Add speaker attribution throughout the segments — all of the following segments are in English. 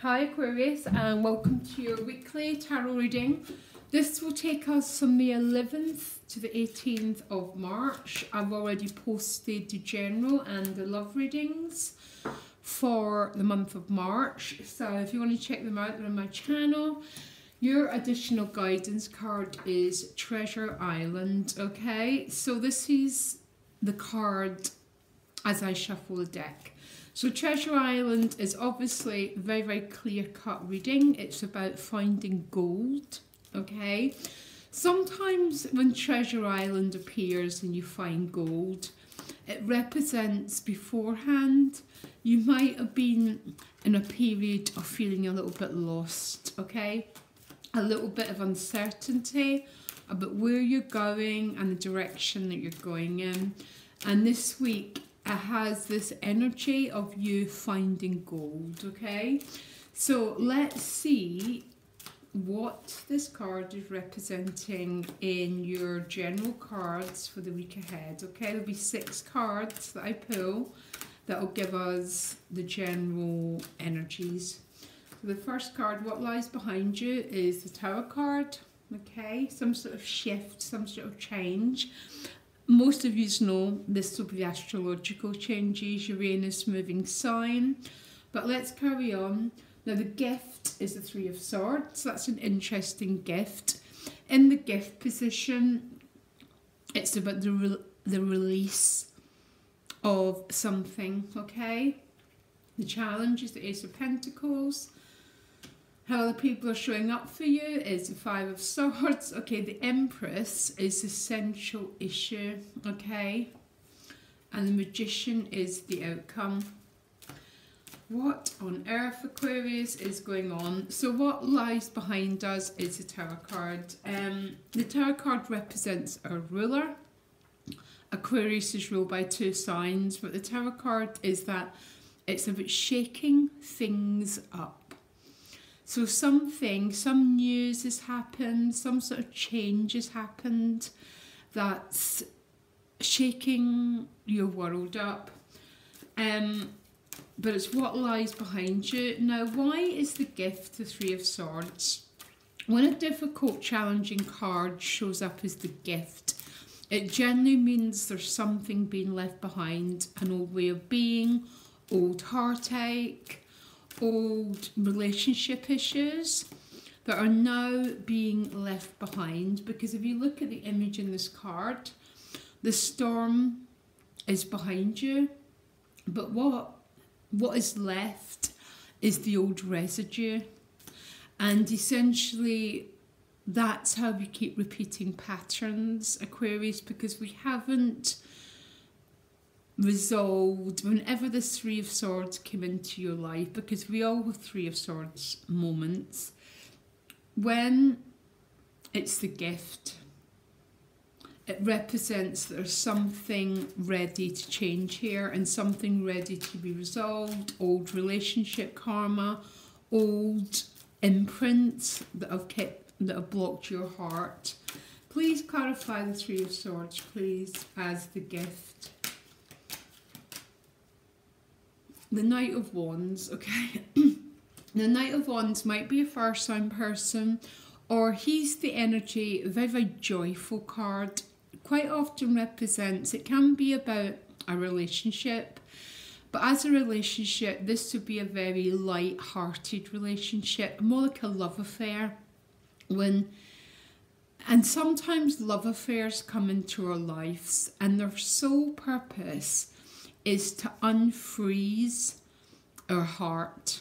Speaker 1: Hi Aquarius, and welcome to your weekly tarot reading. This will take us from the 11th to the 18th of March. I've already posted the general and the love readings for the month of March, so if you want to check them out, they're on my channel. Your additional guidance card is Treasure Island. Okay, so this is the card as I shuffle the deck. So Treasure Island is obviously a very, very clear-cut reading. It's about finding gold, okay? Sometimes when Treasure Island appears and you find gold, it represents beforehand. You might have been in a period of feeling a little bit lost, okay? A little bit of uncertainty about where you're going and the direction that you're going in. And this week, it has this energy of you finding gold, okay? So let's see what this card is representing in your general cards for the week ahead, okay? There'll be 6 cards that I pull that will give us the general energies. So the first card, what lies behind you, is the Tower card, okay? Some sort of shift, some sort of change. Most of you know this will be astrological changes, Uranus moving sign. But let's carry on. Now the gift is the 3 of Swords. That's an interesting gift. In the gift position, it's about the release of something, okay? The challenge is the Ace of Pentacles. How other people are showing up for you is the 5 of Swords. Okay, the Empress is the central issue, okay? And the Magician is the outcome. What on earth, Aquarius, is going on? So what lies behind us is the Tower card. The Tower card represents our ruler. Aquarius is ruled by 2 signs, but the Tower card is that it's about shaking things up. So some news has happened, some sort of change has happened that's shaking your world up. But it's what lies behind you. Now, why is the gift the 3 of Swords? When a difficult, challenging card shows up as the gift, it generally means there's something being left behind, an old way of being, old heartache, old relationship issues that are now being left behind. Because if you look at the image in this card, the storm is behind you, but what is left is the old residue. And essentially that's how we keep repeating patterns, Aquarius, because we haven't resolved whenever this 3 of Swords came into your life, because we all have 3 of Swords moments. When it's the gift, it represents that there's something ready to change here and something ready to be resolved. Old relationship karma, old imprints that have blocked your heart. Please clarify the 3 of Swords, please, as the gift. The Knight of Wands, okay? The Knight of Wands might be a first-time person, or he's the energy, a very, very joyful card. Quite often represents, it can be about a relationship, but as a relationship, this would be a very light-hearted relationship, more like a love affair. And sometimes love affairs come into our lives, and their sole purpose is to unfreeze our heart,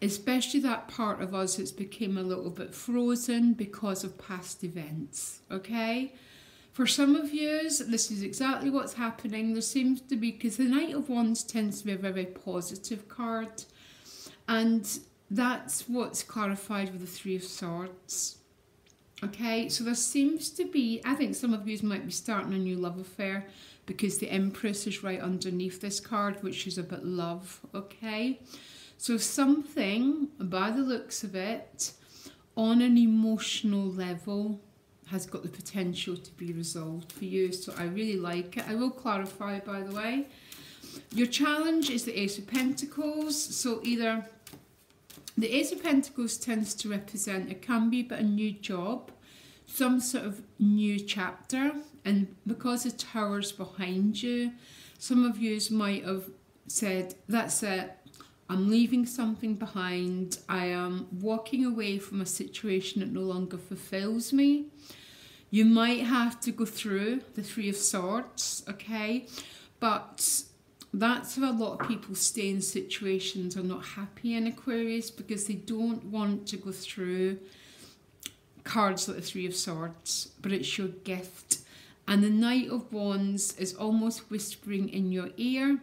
Speaker 1: especially that part of us that's become a little bit frozen because of past events, okay? For some of you, this is exactly what's happening. There seems to be, because the Knight of Wands tends to be a very, very positive card, and that's what's clarified with the 3 of Swords. Okay, so there seems to be, I think some of you might be starting a new love affair, because the Empress is right underneath this card, which is about love, okay? So something, by the looks of it, on an emotional level, has got the potential to be resolved for you. So I really like it. I will clarify, by the way. Your challenge is the Ace of Pentacles. So either The Ace of Pentacles tends to represent, it can be about a new job, some sort of new chapter, and because the Tower's behind you, some of you might have said, that's it, I'm leaving something behind, I am walking away from a situation that no longer fulfills me. You might have to go through the Three of Swords, okay, but that's how a lot of people stay in situations are not happy in Aquarius, because they don't want to go through cards like the Three of Swords, but it's your gift. And the Knight of Wands is almost whispering in your ear.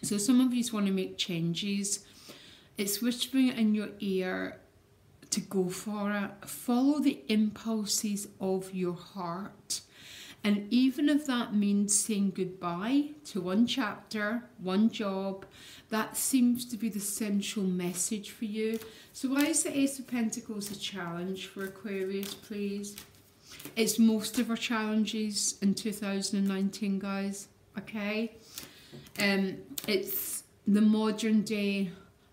Speaker 1: So some of you want to make changes. It's whispering in your ear to go for it. Follow the impulses of your heart. And even if that means saying goodbye to one chapter, one job, that seems to be the central message for you. So why is the Ace of Pentacles a challenge for Aquarius, please? It's most of our challenges in 2019, guys, okay? It's the modern day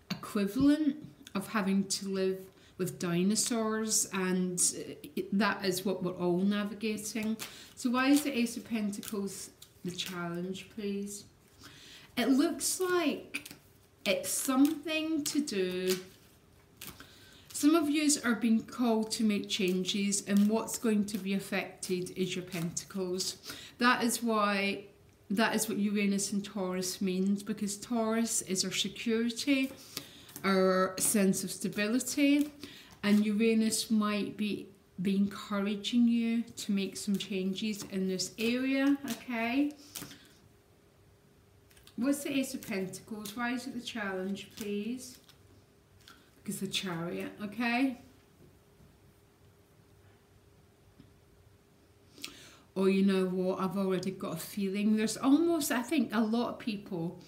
Speaker 1: equivalent of having to live with dinosaurs, and that is what we're all navigating. So why is the Ace of Pentacles the challenge, please? It looks like it's something to do. Some of you are being called to make changes, and what's going to be affected is your Pentacles. That is what Uranus and Taurus means, because Taurus is our security, our sense of stability, and Uranus might be encouraging you to make some changes in this area, okay? What's the Ace of Pentacles? Why is it the challenge, please? Because the Chariot, okay? Or you know what, I've already got a feeling. There's almost, I think, a lot of people,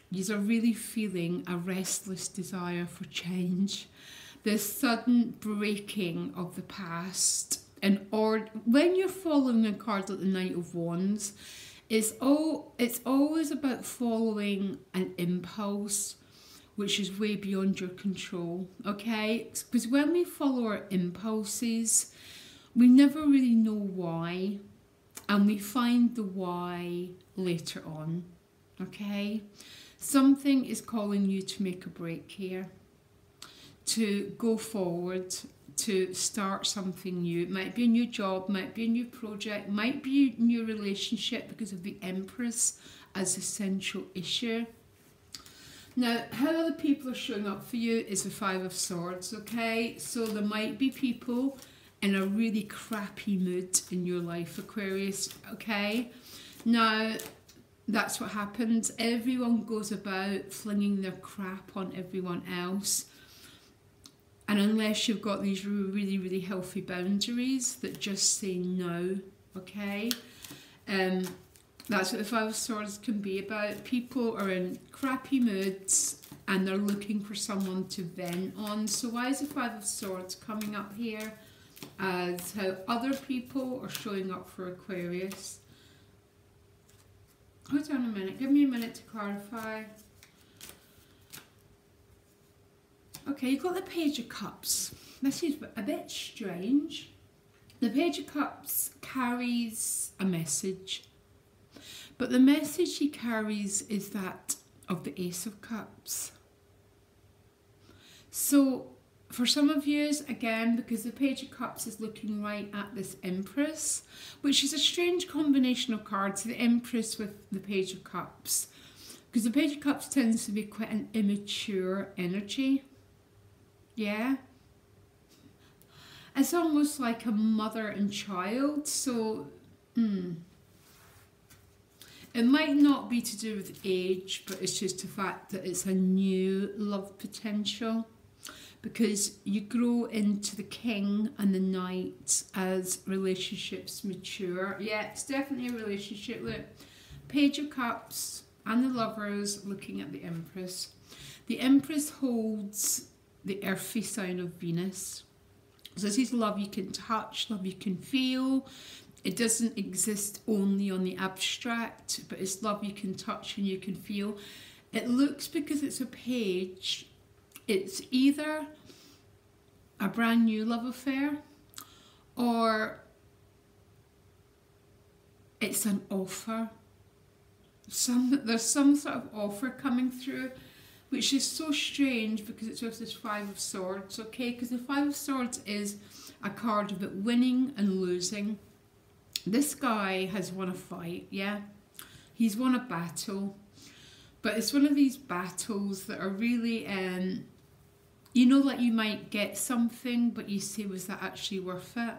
Speaker 1: you are really feeling a restless desire for change. This sudden breaking of the past. Or when you're following a card like the Knight of Wands, it's always about following an impulse which is way beyond your control, okay? Because when we follow our impulses, we never really know why, and we find the why later on, okay? Something is calling you to make a break here, to go forward, to start something new. It might be a new job, might be a new project, might be a new relationship because of the Empress as a central issue. Now, how other people are showing up for you is the Five of Swords, okay? So there might be people in a really crappy mood in your life, Aquarius, okay? Now, that's what happens. Everyone goes about flinging their crap on everyone else. And unless you've got these really, really healthy boundaries that just say no, okay? That's what the Five of Swords can be about. People are in crappy moods and they're looking for someone to vent on. So why is the Five of Swords coming up here as how other people are showing up for Aquarius? Hold on a minute. Give me a minute to clarify. Okay, you've got the Page of Cups. This is a bit strange. The Page of Cups carries a message. But the message he carries is that of the Ace of Cups. So, for some of you, again, because the Page of Cups is looking right at this Empress, which is a strange combination of cards, the Empress with the Page of Cups. Because the Page of Cups tends to be quite an immature energy. Yeah? It's almost like a mother and child, so... It might not be to do with age, but it's just the fact that it's a new love potential, because you grow into the King and the Knight as relationships mature. Yeah, it's definitely a relationship. Look, Page of Cups and the Lovers looking at the Empress. The Empress holds the earthy sign of Venus. So this is love you can touch, love you can feel. It doesn't exist only on the abstract, but it's love you can touch and you can feel. It looks, because it's a page, It's either a brand new love affair, or it's an offer. There's some sort of offer coming through, which is so strange because it's with this Five of Swords, okay? Because the Five of Swords is a card about winning and losing. This guy has won a fight, yeah? He's won a battle. But it's one of these battles that are really, you know, like you might get something, but you say, was that actually worth it?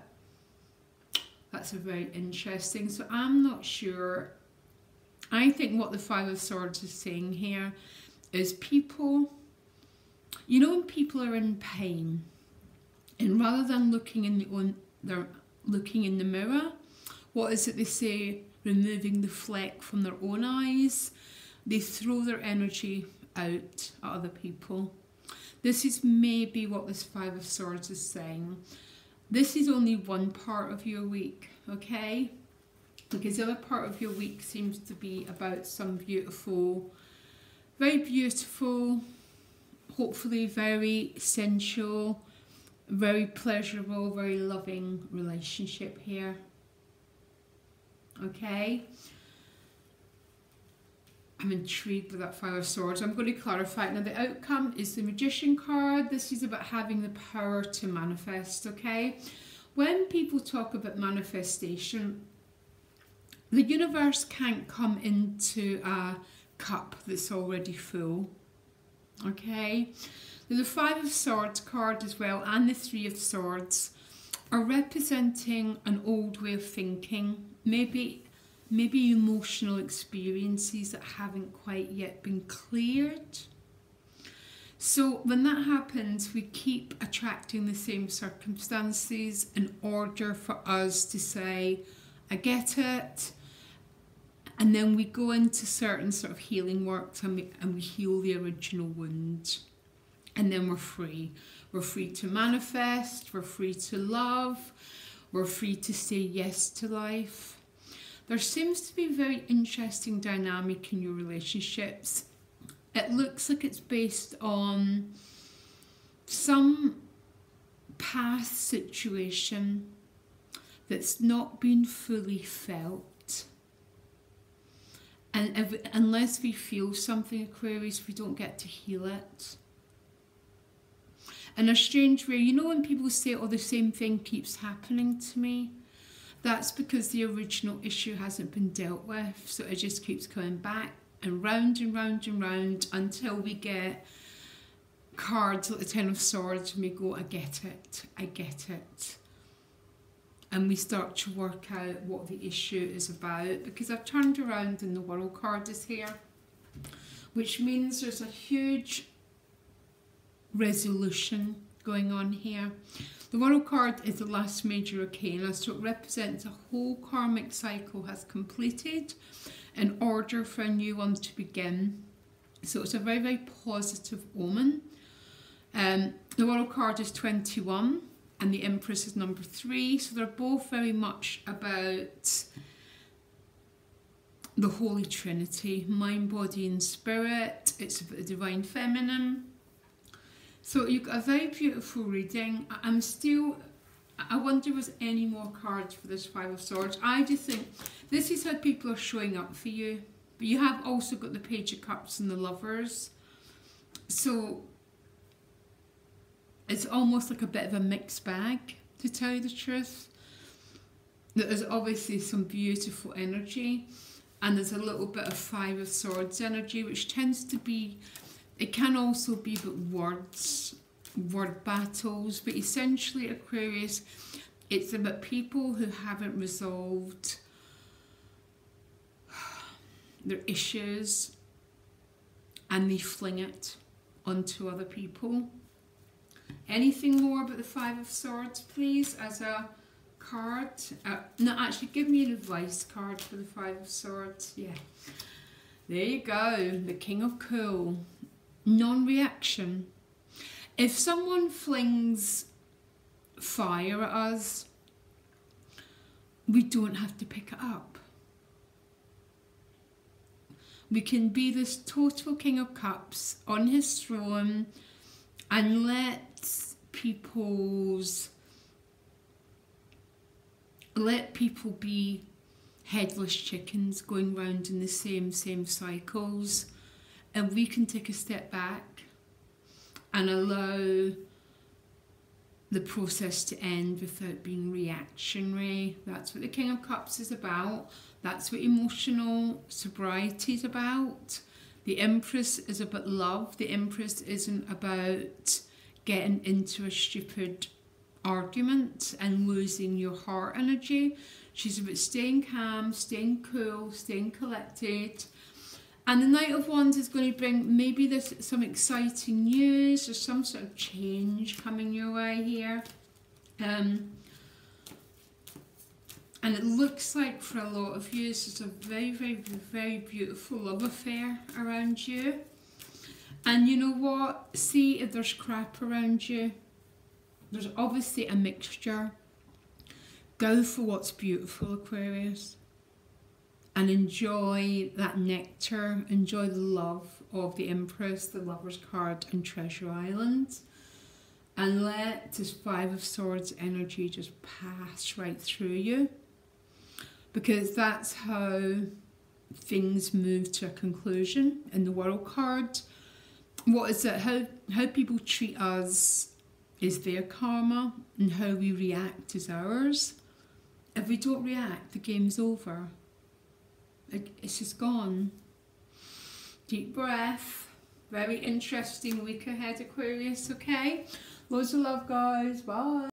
Speaker 1: That's a very interesting. So I'm not sure. I think what the Five of Swords is saying here is people, you know, when people are in pain, and rather than looking in they're looking in the mirror, what is it they say? Removing the fleck from their own eyes. They throw their energy out at other people. This is maybe what this Five of Swords is saying. This is only one part of your week, okay? Because the other part of your week seems to be about some beautiful, very beautiful, hopefully very sensual, very pleasurable, very loving relationship here. Okay? I'm intrigued with that Five of Swords. I'm going to clarify it. Now, the outcome is the Magician card. This is about having the power to manifest, okay? When people talk about manifestation, the universe can't come into a cup that's already full, okay? The Five of Swords card as well, and the Three of Swords, are representing an old way of thinking, maybe emotional experiences that haven't quite yet been cleared. So when that happens, we keep attracting the same circumstances in order for us to say, I get it. And then we go into certain sort of healing works and we heal the original wound. And then we're free. We're free to manifest, we're free to love, we're free to say yes to life. There seems to be a very interesting dynamic in your relationships. It looks like it's based on some past situation that's not been fully felt. And unless we feel something, Aquarius, we don't get to heal it. In a strange way, you know when people say, oh, the same thing keeps happening to me? That's because the original issue hasn't been dealt with. So it just keeps coming back and round and round and round until we get cards like the Ten of Swords and we go, I get it, I get it. And we start to work out what the issue is about. Because I've turned around and the World card is here, which means there's a huge resolution going on here. The World card is the last major arcana, so it represents a whole karmic cycle has completed in order for a new one to begin. So it's a very, very positive omen. The World card is 21 and the Empress is number 3, so they're both very much about the Holy Trinity, mind, body and spirit. It's about the Divine Feminine. So you've got a very beautiful reading. I wonder if there's any more cards for this Five of Swords. I just think this is how people are showing up for you. But you have also got the Page of Cups and the Lovers. So it's almost like a bit of a mixed bag, to tell you the truth. There's obviously some beautiful energy. And there's a little bit of Five of Swords energy, which tends to be... It can also be about words, word battles, but essentially, Aquarius, it's about people who haven't resolved their issues and they fling it onto other people. Anything more about the Five of Swords, please, as a card? No, actually, give me an advice card for the Five of Swords. Yeah. There you go, the King of Cool. Non-reaction. If someone flings fire at us, we don't have to pick it up. We can be this total King of Cups on his throne, and let people be headless chickens going round in the same cycles, and we can take a step back and allow the process to end without being reactionary. That's what the King of Cups is about. That's what emotional sobriety is about. The Empress is about love. The Empress isn't about getting into a stupid argument and losing your heart energy. She's about staying calm, staying cool, staying collected. And the Knight of Wands is going to bring, maybe there's some exciting news or some sort of change coming your way here. And it looks like for a lot of you, there's a very, very, very beautiful love affair around you. And you know what? See if there's crap around you. There's obviously a mixture. Go for what's beautiful, Aquarius. And enjoy that nectar, enjoy the love of the Empress, the Lover's card and Treasure Island. And let this Five of Swords energy just pass right through you. Because that's how things move to a conclusion in the World card. What is it? How people treat us is their karma, and how we react is ours. If we don't react, the game's over. It's just gone. Deep breath. Very interesting week ahead, Aquarius, okay? Loads of love, guys. Bye.